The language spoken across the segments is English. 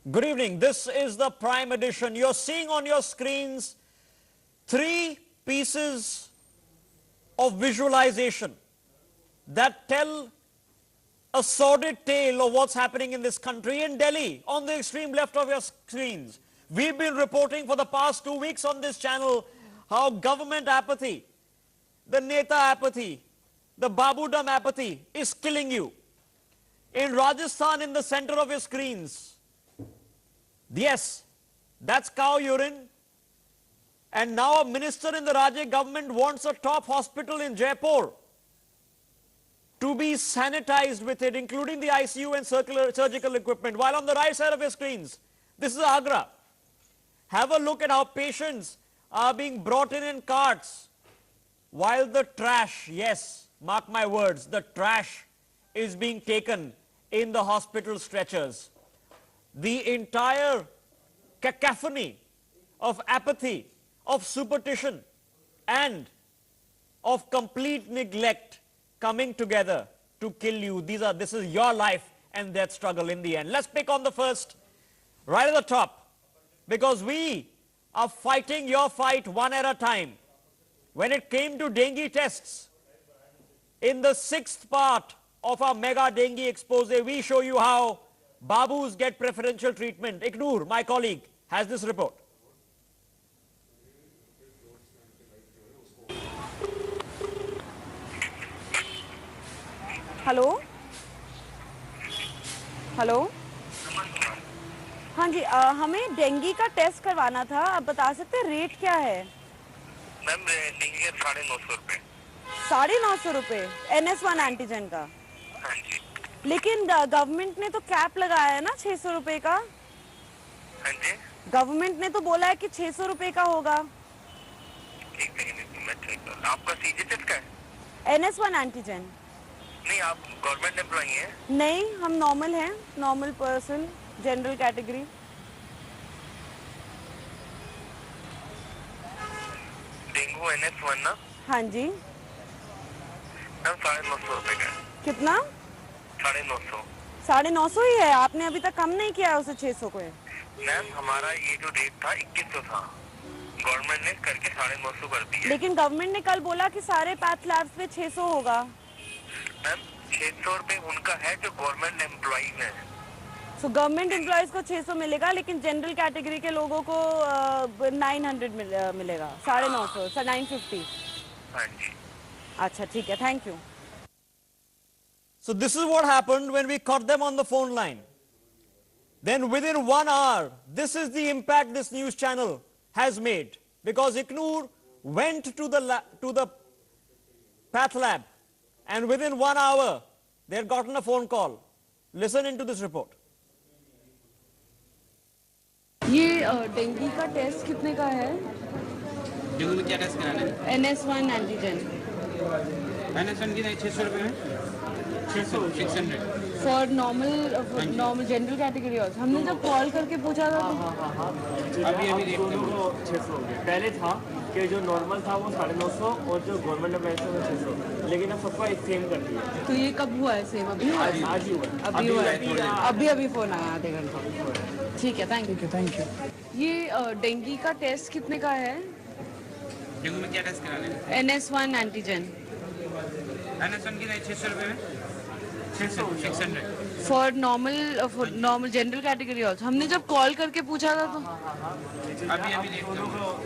Good evening. This is the Prime Edition. You're seeing on your screens three pieces of visualization that tell a sordid tale of what's happening in this country. In Delhi, on the extreme left of your screens, we've been reporting for the past 2 weeks on this channel how government apathy, the Neta apathy, the Babudam apathy is killing you. In Rajasthan, in the center of your screens, yes, that's cow urine. And now a minister in the Raje government wants a top hospital in Jaipur to be sanitized with it, including the ICU and surgical equipment. While on the right side of your screens, this is Agra. Have a look at how patients are being brought in carts, while the trash, yes, mark my words, the trash is being taken in the hospital stretchers. The entire cacophony of apathy, of superstition, and of complete neglect coming together to kill you. This is your life and death struggle in the end. Let's pick on the first, right at the top, because we are fighting your fight one at a time. When it came to dengue tests, in the 6th part of our mega dengue expose, we show you how Babus get preferential treatment. Iknoor, my colleague, has this report. Hello hello हाँ जी हमें dengue का test करवाना था। आप बता सकते हैं rate क्या है? मैम डेंगू के 950 रुपये। 950 रुपये NS1 एंटीजन का। हाँ जी। लेकिन गवर्नमेंट ने तो कैप लगाया है ना 600 रुपये का। हाँ जी। गवर्नमेंट ने तो बोला है कि 600 रुपये का होगा। एक सेकंड मैं चेक कर। आपका सीजीएचएस का है? NS1 antigen. नहीं, आप गवर्नमेंट एम्प्लॉई हैं? नहीं, हम नॉर्मल हैं, normal person, general category. Dengue NS1 ना? हाँ जी। मैम 950 रुपये का है। कितना? 950। 950 ही है। आपने अभी तक कम नहीं किया उसे 600 को। मैम हमारा ये जो रेट था 2100 था, गवर्नमेंट ने करके 950 कर दिया। लेकिन गवर्नमेंट ने कल बोला कि सारे पैथ लैब्स पे 600 होगा। मैम 600 रुपये उनका है जो गवर्नमेंट एम्प्लॉई है। सो गवर्नमेंट एम्प्लॉइज को 600 मिलेगा, लेकिन जनरल कैटेगरी के लोगों को 900 मिलेगा। 950, 950। हाँ जी। अच्छा ठीक है, thank you. So this is what happened when we caught them on the phone line. Then within 1 hour, this is the impact this news channel has made, because Iknoor went to the path lab, and within 1 hour, they had gotten a phone call. Listen into this report. ये dengue का test कितने का है? Dengue में क्या test कराना है? NS1 antigen. NS1 की 600 रुपये में 600 फॉर नॉर्मल जनरल कैटेगरी। और हमने जब कॉल करके पूछा था अभी देखते हैं 600 हो गए। पहले था कि जो नॉर्मल था वो 950 और जो गवर्नमेंट ने पैसे वो 600, लेकिन अब सबका एक सेम कर दिया। तो ये कब हुआ है? सेम अभी हुआ है? आज ही हुआ। अभी हुआ है। अभी फोन आया आधे घंटे। ठीक है, थैंक यू। ये डेंगू का टेस्ट कितने का है? डेंगू में क्या टेस्ट कराना है? NS1 antigen. NS1 की 600 रुपये में 600 फॉर नॉर्मल जनरल कैटेगरी। और हमने जब कॉल करके पूछा था तो अभी देखते हैं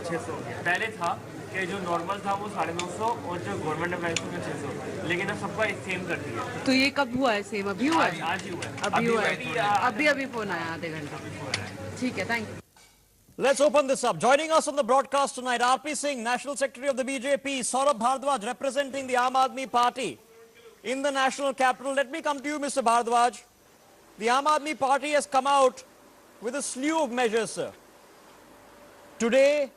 600 हो गए। पहले था कि जो नॉर्मल था वो 950 और जो गवर्नमेंट ने पैसे वो 600, लेकिन अब सबका एक सेम कर दिया। तो ये कब हुआ है? सेम अभी हुआ है? आज ही हुआ है। अभी हुआ है। अभी फोन आया आधे घंटे। ठीक है, thank you. Let's open this up. Joining us on the broadcast tonight, RP Singh, National Secretary of the BJP, Saurabh Bhardwaj, representing the Aam Aadmi Party in the national capital. Let me come to you, Mr. Bhardwaj. The Aam Aadmi Party has come out with a slew of measures, sir. Today,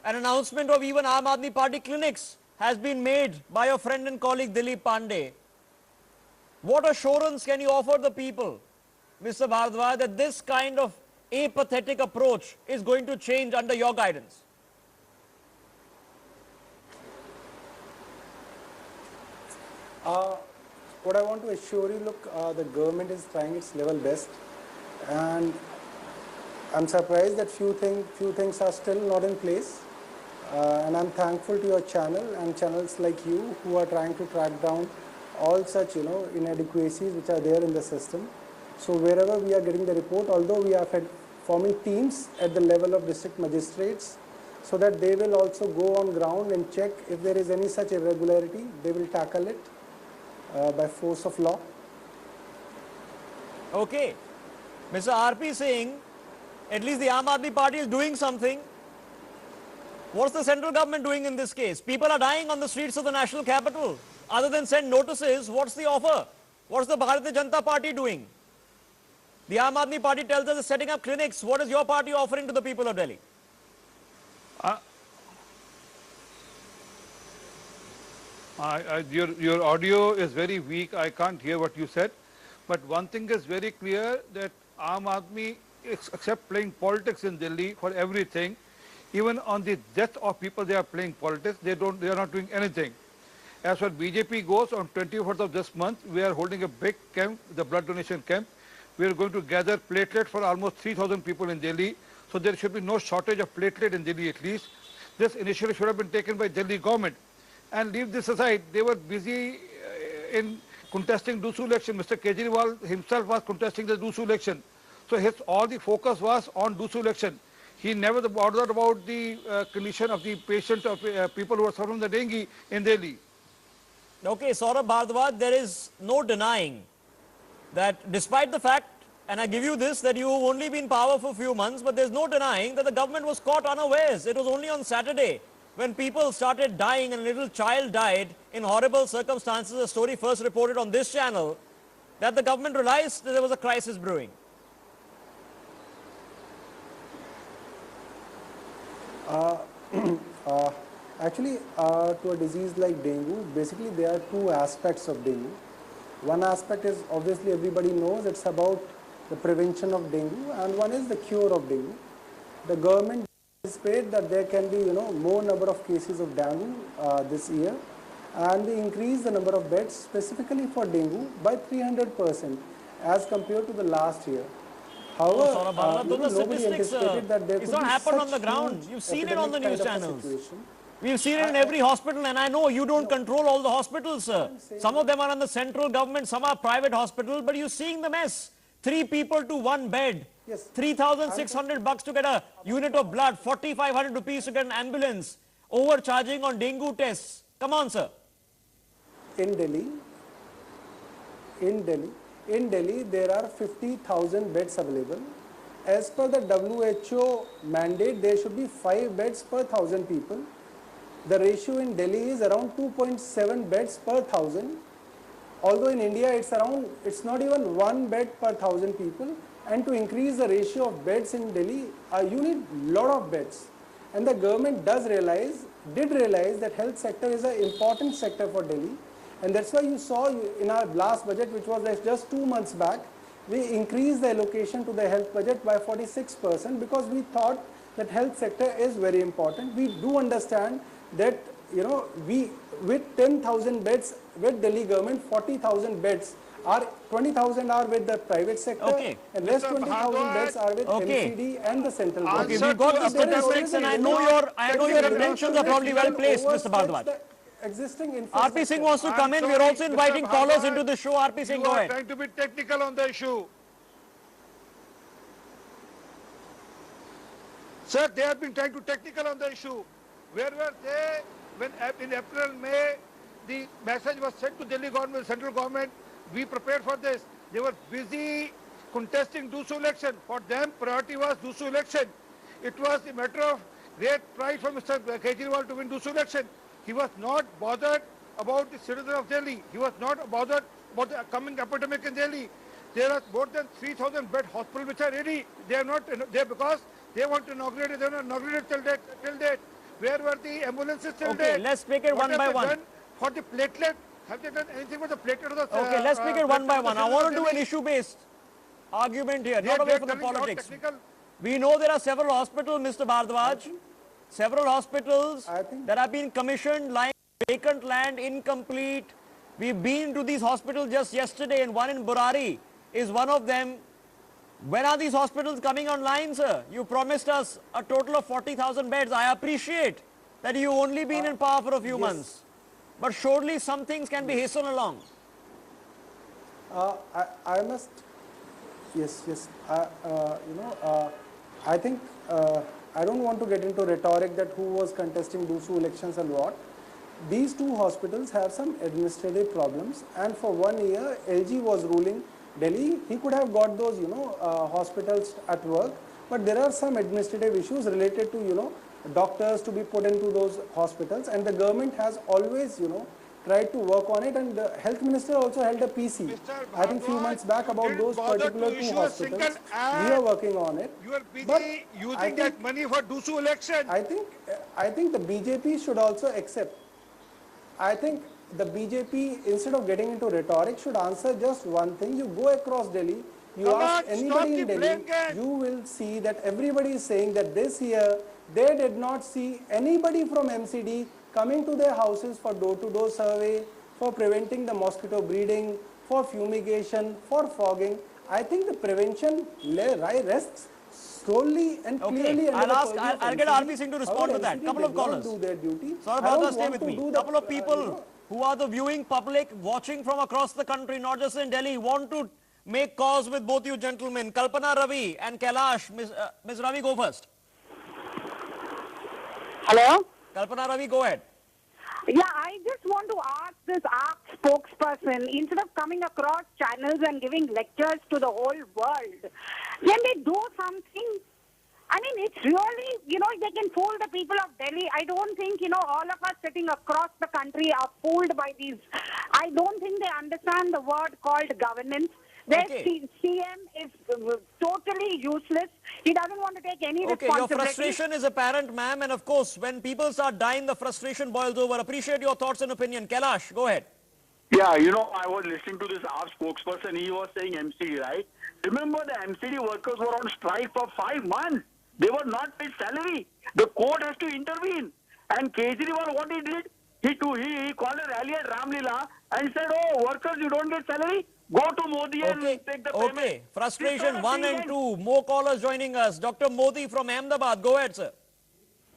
an announcement of even Aam Aadmi Party clinics has been made by your friend and colleague Dilip Pandey. What assurance can you offer the people, Mr. Bhardwaj, that this kind of apathetic approach is going to change under your guidance? What I want to assure you, look, the government is trying its level best, and I'm surprised that few things are still not in place, and I'm thankful to your channel and channels like you who are trying to track down all such inadequacies which are there in the system. So wherever we are getting the report, although we are forming teams at the level of district magistrates, so that they will also go on ground and check if there is any such irregularity, they will tackle it by force of law. Okay. Mr. RP Singh, at least the Aam Aadmi Party is doing something. What's the central government doing in this case? People are dying on the streets of the national capital. Other than send notices, what's the offer? What's the Bharatiya Janata Party doing? The Aam Aadmi Party tells us it's setting up clinics. What is your party offering to the people of Delhi? Your audio is very weak. I can't hear what you said. But one thing is very clear that Aam Aadmi, except playing politics in Delhi for everything, even on the death of people they are playing politics. They are not doing anything. As far as BJP goes, on 24th of this month, we are holding a big camp, the blood donation camp. We are going to gather platelet for almost 3,000 people in Delhi. So there should be no shortage of platelet in Delhi at least. This initiative should have been taken by Delhi government. And leave this aside, they were busy in contesting Dusu election. Mr. Kejriwal himself was contesting the Dusu election. So all the focus was on Dusu election. He never bothered about the condition of the patients, of people who are suffering the dengue in Delhi. Okay, Saurabh Bhardwaj, there is no denying that despite the fact, and I give you this, that you have only been in power for a few months, but there's no denying that the government was caught unawares. It was only on Saturday when people started dying and a little child died in horrible circumstances, a story first reported on this channel, that the government realized that there was a crisis brewing. Actually, to a disease like dengue, basically there are two aspects of dengue. One aspect is obviously everybody knows it's about the prevention of dengue, and one is the cure of dengue. The government anticipates that there can be more number of cases of dengue this year, and we increase the number of beds specifically for dengue by 300% as compared to the last year. However, Saurabh Bhardwaj, those are nobody statistics, anticipated that there it's could not be happened on such the ground. huge You've seen it on the epidemic news kind of a channels. situation. We've seen it in every hospital, and I know you don't control all the hospitals, sir. Some of them are on the central government, some are private hospitals, but you're seeing the mess. 3 people to 1 bed. Yes. 3,600 bucks to get a unit of blood, 4,500 rupees to get an ambulance, overcharging on dengue tests. Come on, sir. In Delhi, there are 50,000 beds available. As per the WHO mandate, there should be 5 beds per 1,000 people. The ratio in Delhi is around 2.7 beds per 1,000. Although in India, it's not even 1 bed per 1,000 people. And to increase the ratio of beds in Delhi, you need lot of beds. And the government did realize that health sector is an important sector for Delhi. And that's why you saw in our last budget, which was like just 2 months back, we increased the allocation to the health budget by 46% because we thought that health sector is very important. We do understand that, with 10,000 beds with Delhi government, 40,000 beds are 20,000 are with the private sector, Okay. and rest Mr. 20,000 beds are with Okay. MCD and the central Okay, government. we've got the There is statistics, and I know already your intentions are probably well placed, Mr. Bhardwaj. the existing RP infrastructure. Singh wants to come in. I'm We're sorry, also Mr. inviting callers Bhardwaj. into the show. RP Singh, You go are ahead. trying to be technical on the issue. Sir, they have been trying to technical on the issue. Where were they when in April, May, the message was sent to Delhi government, central government, we prepared for this. They were busy contesting Dusu election. For them, priority was Dusu election. It was a matter of great pride for Mr. Kejriwal to win Dusu election. He was not bothered about the citizens of Delhi. He was not bothered about the coming epidemic in Delhi. There are more than 3,000 bed hospitals which are ready. They are not there because they want to inaugurate it. They are not inaugurated till date. Where were the ambulances till date? Okay, let's take it What one have by they one. done for the platelet? Have they done anything for the platelet of the Okay, let's take it one by platelet of the one. I citizens want of to do an Delhi? issue-based argument here, They are- not they away are from the telling you how politics. technical. We know there are several hospitals, Mr. Bhardwaj, several hospitals I think- that have been commissioned, lying vacant land, incomplete. We've been to these hospitals just yesterday, and one in Burari is one of them. When are these hospitals coming online, sir? You promised us a total of 40,000 beds. I appreciate that you've only been in power for a few months. But surely some things can be hastened along. I must, yes, I think, I don't want to get into rhetoric that who was contesting DUSU elections and what. These two hospitals have some administrative problems, and for 1 year, LG was ruling Delhi. He could have got those, hospitals at work, but there are some administrative issues related to, doctors to be put into those hospitals, and the government has always, tried to work on it, and the health minister also held a PC, I think few months back, about those particular two hospitals. We are working on it. You are busy But using that money for DUSU election. I think the BJP should also accept. I think the BJP, instead of getting into rhetoric, should answer just one thing. You go across Delhi, you ask anybody in Delhi, you will see that everybody is saying that this year they did not see anybody from MCD coming to their houses for door-to-door survey, for preventing the mosquito breeding, for fumigation, for fogging. I think the prevention rests solely and clearly under I'll the purview of I'll get MCD. RP Singh to respond to that. MCD Couple of did not callers. do their duty. Saurabh I don't Bhardwaj, stay want with to me. do the, Couple of people who are the viewing public watching from across the country, not just in Delhi, want to make calls with both you gentlemen. Kalpana Ravi and Kailash. Ms. Ravi, go first. Hello? Kalpana Ravi, go ahead. Yeah, I just want to ask this ARC spokesperson, instead of coming across channels and giving lectures to the whole world, can they do something? I mean, it's really, they can fool the people of Delhi. I don't think, all of us sitting across the country are fooled by these. I don't think they understand the word called governance. Their CM is totally useless. He doesn't want to take any responsibility. Your frustration is apparent, ma'am. And of course, when people start dying, the frustration boils over. Appreciate your thoughts and opinion. Kailash, go ahead. Yeah, I was listening to this ARP spokesperson. He was saying MCD, right? Remember, the MCD workers were on strike for 5 months. They were not paid salary. The court has to intervene. And Kejriwal, what he did? He called a rally at Ramlila and said, oh, workers, you don't get salary? Go to Modi and take the payment. Okay, frustration 1 and 2. More callers joining us. Dr. Modi from Ahmedabad. Go ahead, sir.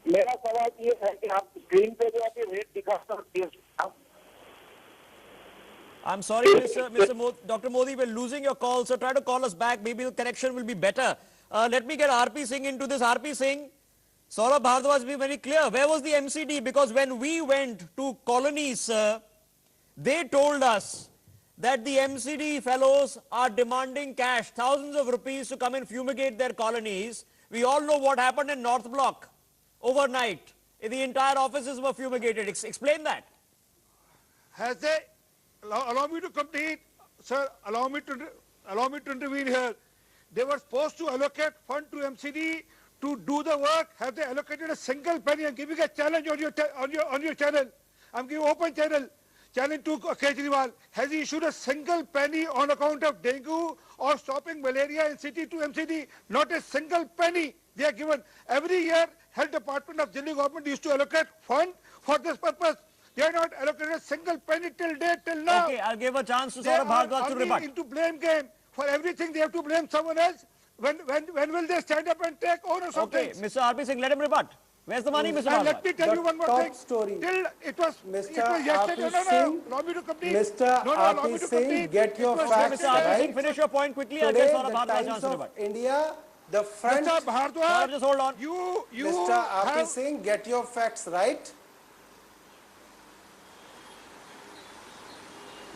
मेरा सवाल ये है कि आप screen पे जो आपकी rate दिखा I'm sorry, Dr. Modi, we're losing your call, so try to call us back. Maybe the connection will be better. Let me get RP Singh into this. RP Singh, Saurabh Bhardwaj, be very clear. Where was the MCD? Because when we went to colonies, they told us that the MCD fellows are demanding cash, thousands of rupees to come and fumigate their colonies. We all know what happened in North Block overnight. The entire offices were fumigated. Explain that. Has they, allow me to complete, sir, allow me to intervene here. They were supposed to allocate fund to MCD to do the work. Have they allocated a single penny? I'm giving a challenge on your channel. I'm giving open challenge to Kejriwal. Has he issued a single penny on account of dengue or stopping malaria in city to MCD? Not a single penny they are given. Every year, Health Department of Delhi government used to allocate fund for this purpose. They are not allocated a single penny till date, till now. Okay, I'll give a chance to Saurabh Bhardwaj to rebut. They are into blame game. For everything they have to blame someone else. When will they stand up and take ownership of things? Okay, Mr. RP Singh, let him rebut. Where's the money, Mr. Bhardwaj? Let me tell you one more thing. Story. Till it was yesterday. Allow me to complete. Mr. RP Singh, get your facts Mr. RP right. Singh, finish your point quickly. I'll Today, get Saurabh the Bhardwaj Times chance to of rebut. India, the front... Mr. Bhardwaj, just hold on. You Mr. RP have... Singh, get your facts right.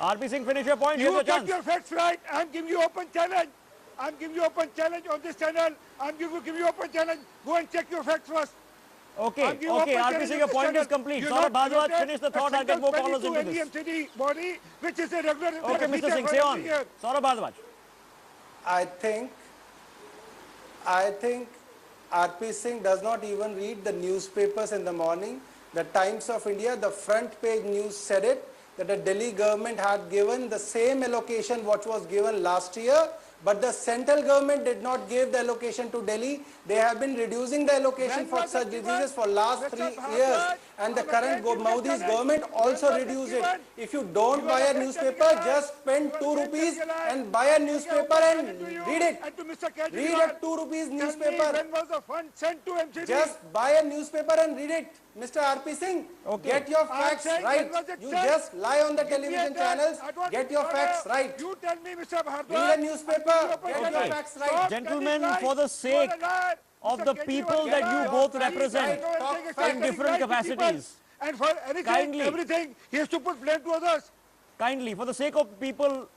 RP Singh, finish your point. Here's You your get chance. your facts right. I'm giving you open challenge. I'm giving you open challenge on this channel. I'm giving you open challenge. Go and check your facts first. Okay, RP Singh, your point is complete. Saurabh Bhardwaj, finish the thought. I'll get more callers into this. MCD body, which is a regular... Okay, Mr. Singh, stay on. Saurabh Bhardwaj. I think RP Singh does not even read the newspapers in the morning. The Times of India, the front page news said it, that the Delhi government had given the same allocation what was given last year, But the central government did not give the allocation to Delhi. They have been reducing the allocation for such diseases for last 3 years. And the current Modi's government also reduced it. If you don't buy a newspaper, just spend 2 rupees and buy a newspaper and read it. Read a 2 rupees newspaper. When was the fund sent to MCD? Just buy a newspaper and read it. Mr. R.P. Singh, get your facts right. You just lie on the television channels. Get your facts right. You tell me, Mr. Bhardwaj. Read a newspaper. Get your facts right. Gentlemen, for the sake of the people that you both represent in different capacities, And for anything, everything, he has to put blame to others. kindly, for the sake of people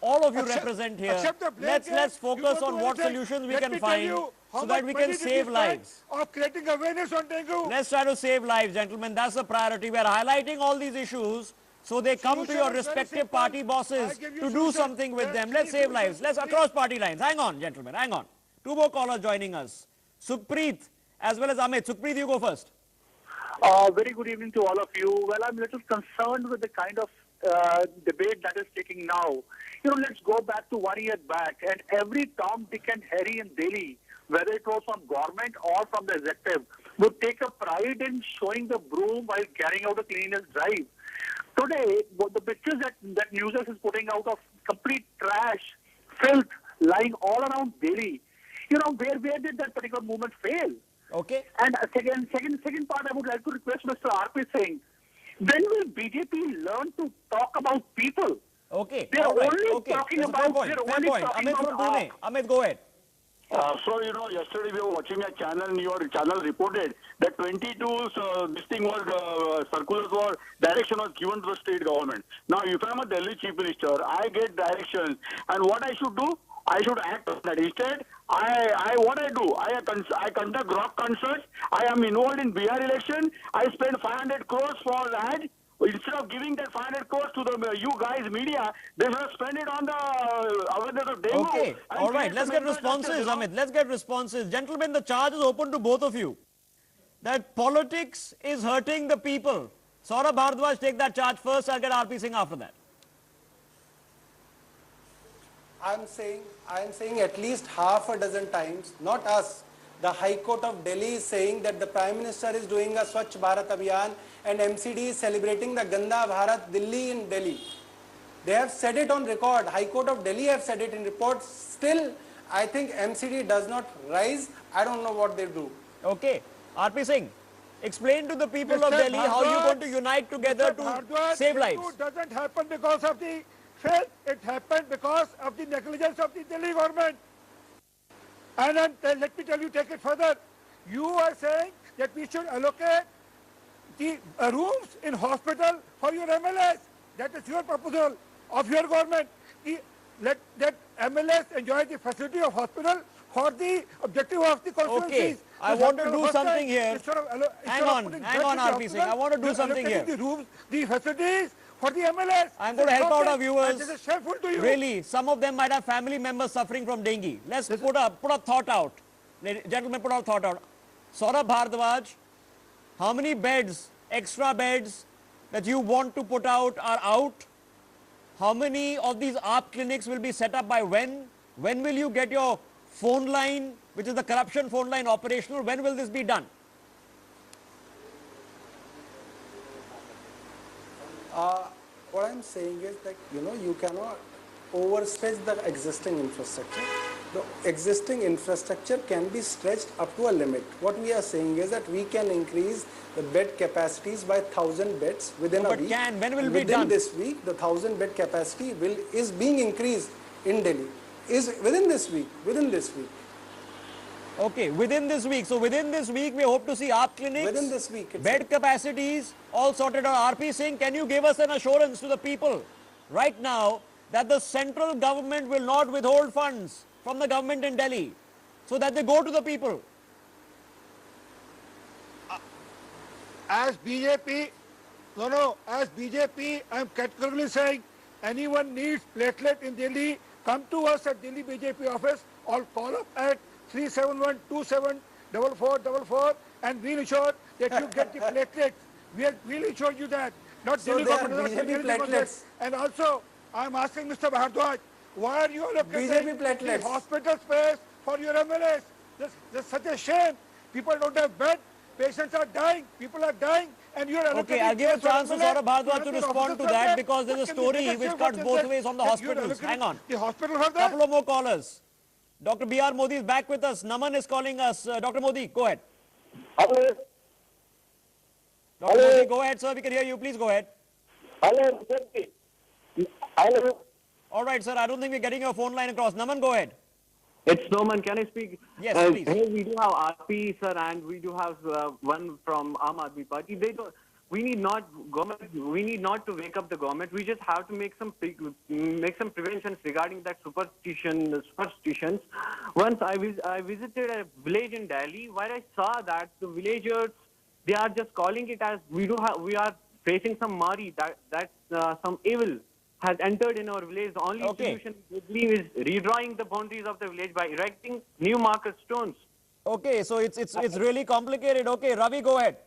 all of you represent here, let's focus on what solutions we can find so that we can save lives. Of creating awareness on dengue. Let's try to save lives, gentlemen. That's the priority. We are highlighting all these issues so they come to your respective party bosses to do something with them. Let's save lives. Let's across party lines. Hang on, gentlemen. Hang on. 2 more callers joining us. Sukhpreet as well as Amit. Sukhpreet, you go first. Very good evening to all of you. Well, I'm a little concerned with the kind of debate that is taking now. You know, let's go back to 1 year back, and every Tom, Dick and Harry in Delhi, whether it was from government or from the executive, would take a pride in showing the broom while carrying out a cleanliness drive. Today, the pictures that Newsers is putting out of complete trash, filth, lying all around Delhi, you know, where did that particular movement fail? Okay. And second part, I would like to request Mr. R.P. Singh, when will BJP learn to talk about people? Okay. They're All right. only Okay. talking That's a fair about. point. They're Fair only point. talking Amit from about. Pune. Amit, go ahead. So, you know, yesterday we were watching a channel and your channel reported that 22 this thing was circulars for direction was given to the state government. Now, if I'm a Delhi chief minister, I get directions, and what I should do? I should act on that. Instead, what I do? I conduct rock concerts. I am involved in Bihar election. I spend 500 crores for ad. Instead of giving that 500 crores to the you guys media, they should have spent it on the awareness of dengue. Okay. All right. Let's get responses, Amit. Let's get responses. Gentlemen, the charge is open to both of you. That politics is hurting the people. Saurabh Bhardwaj, take that charge first. I'll get R.P. Singh after that. I'm saying at least half a dozen times, not us. The High Court of Delhi is saying that the Prime Minister is doing a Swachh Bharat Abhiyan and MCD is celebrating the Ganda Bharat Delhi in Delhi. They have said it on record. High Court of Delhi have said it in reports. Still, I think MCD does not rise. I don't know what they do. Okay. R.P. Singh, explain to the people of Delhi how you're going to unite together to save lives. It doesn't happen because of the faith. It happened because of the negligence of the Delhi government. And then let me tell you, take it further. You are saying that we should allocate the rooms in hospital for your MLS. That is your proposal of your government. Let that MLS enjoy the facility of hospital for the objective of the constituencies. Okay, I want to do something here. Hang on, R.P. Singh. I want to do something here. The rooms, the facilities for the MLS. I'm going to help out our viewers. This is shameful to you. Really, some of them might have family members suffering from dengue. Let's put a thought out. Gentlemen, put a thought out. Saurabh Bhardwaj, how many beds, extra beds that you want to put out are out? How many of these AAP clinics will be set up by when? When will you get your phone line, which is the corruption phone line, operational? When will this be done? What I'm saying is that, you know, you cannot overstretch the existing infrastructure. The existing infrastructure can be stretched up to a limit. What we are saying is that we can increase the bed capacities by 1,000 beds within a week. When will it be done? Within this week, the 1,000 bed capacity is being increased in Delhi. Is within this week. Okay, within this week. So within this week, we hope to see AAP clinics. Within this week. Bed capacities all sorted out. R.P. Singh, can you give us an assurance to the people right now that the central government will not withhold funds from the government in Delhi so that they go to the people? As BJP, as BJP, I'm categorically saying anyone needs platelet in Delhi, come to us at Delhi BJP office or call up at 371-27-4444 and we'll ensure that you get the platelets. We'll ensure you that. Not So Delhi they are government. BJP platelets. And also, I'm asking Mr. Bhardwaj, Why are you allocating BJP platelets. the hospital space for your MLAs? That's such a shame. People don't have bed. Patients are dying. People are dying. And you're allocating. Okay, I'll give a space for chance to MLAs. Saurabh Bhardwaj to Your respond to officers are that there. because there's a What can the story leadership which cuts what both is ways on the that you're hospitals. Hang on. The hospital for that? Couple of more callers. Dr. B.R. Modi is back with us. Naman is calling us. Dr. Modi, go ahead. Hello. Dr. Modi, go ahead, sir. We can hear you. Please go ahead. Hello. Hello. All right, sir. I don't think we're getting your phone line across. Naman, go ahead. It's Norman. Can I speak? Yes, please. Here we do have RP, sir, and we do have one from Aam Aadmi Party. They don't. We need not government. We need not to wake up the government. We just have to make some preventions regarding that superstitions. Once I visited a village in Delhi where I saw that the villagers, they are just calling it as we are facing some mari, that some evil has entered in our village. The only solution we believe is redrawing the boundaries of the village by erecting new marker stones. Okay, so it's really complicated. Okay, Ravi, go ahead.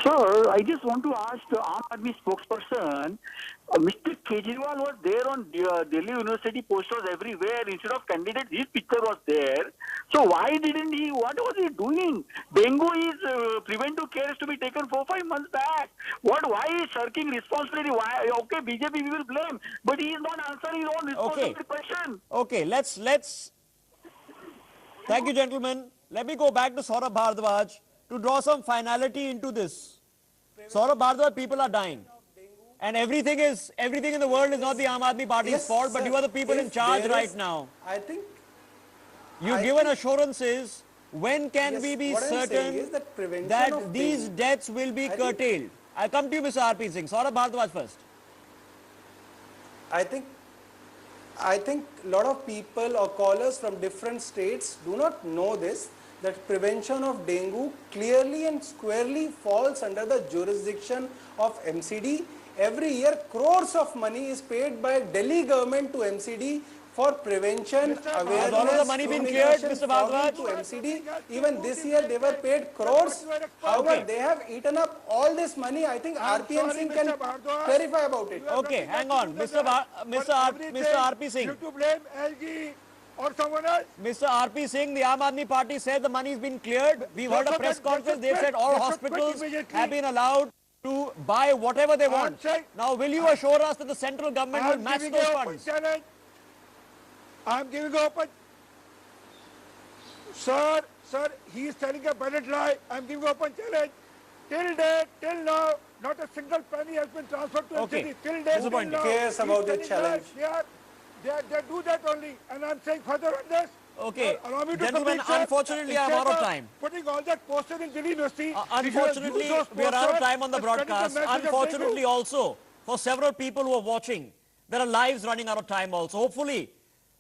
Sir, I just want to ask the Aam Aadmi spokesperson, Mr. Kejriwal was there on Delhi University posters everywhere. Instead of candidates, his picture was there. So why didn't he, what was he doing? Dengue is, preventive care is to be taken 4-5 months back. Why is shirking responsibility? Why? Okay, BJP we will blame, but he is not answering his own responsibility question. Okay, let's, thank you, gentlemen. Let me go back to Saurabh Bhardwaj to draw some finality into this. Saurabh Bhardwaj, people are dying. And everything in the world is not the Aam Aadmi Party's fault, but you are the people in charge right now. I think You've given assurances. When can we be certain that these deaths will be curtailed? I'll come to you, Mr. R.P. Singh. Saurabh Bhardwaj first. I think a lot of people or callers from different states do not know this, that prevention of dengue clearly and squarely falls under the jurisdiction of MCD. Every year, crores of money is paid by Delhi government to MCD for prevention, awareness. Has all of the money been cleared, Mr. Bhardwaj? To MCD. Even this year, they were paid crores. However, they have eaten up all this money. I think RPN Singh can clarify about it. Okay, hang on, Mr. R.P. Singh. You to blame LG or someone else? Mr. R.P. Singh, the Aam Aadmi Party said the money has been cleared. We've heard a press conference. They said all hospitals have been allowed to buy whatever they want. Now, will you assure us that the central government will match those funds? I'm giving open. Sir, he is telling a brilliant lie. I'm giving open challenge. Till date, till now, not a single penny has been transferred to MCD. Till date, till now. Cares about the challenge. They do that only. And I'm saying further on this. Okay, allow me to gentlemen, complete, sir. unfortunately, I'm out of time. Putting all that poster in Delhi University. Unfortunately, we are out of time on the broadcast. Unfortunately also, for several people who are watching, there are lives running out of time also. Hopefully,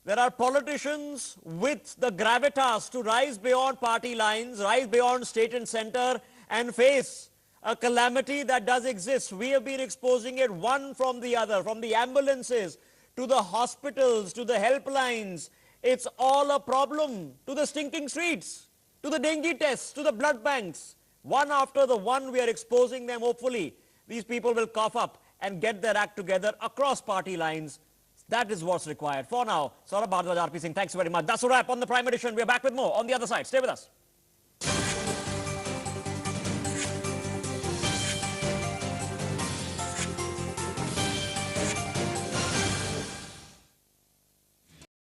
there are politicians with the gravitas to rise beyond party lines, rise beyond state and center, and face a calamity that does exist. We have been exposing it one from the other, from the ambulances to the hospitals, to the helplines. It's all a problem, to the stinking streets, to the dengue tests, to the blood banks. One after the one, we are exposing them. Hopefully, these people will cough up and get their act together across party lines. That is what's required. For now, Saurabh Bhardwaj, R.P. Singh, thanks very much. That's a wrap on the Prime Edition. We're back with more on the other side. Stay with us.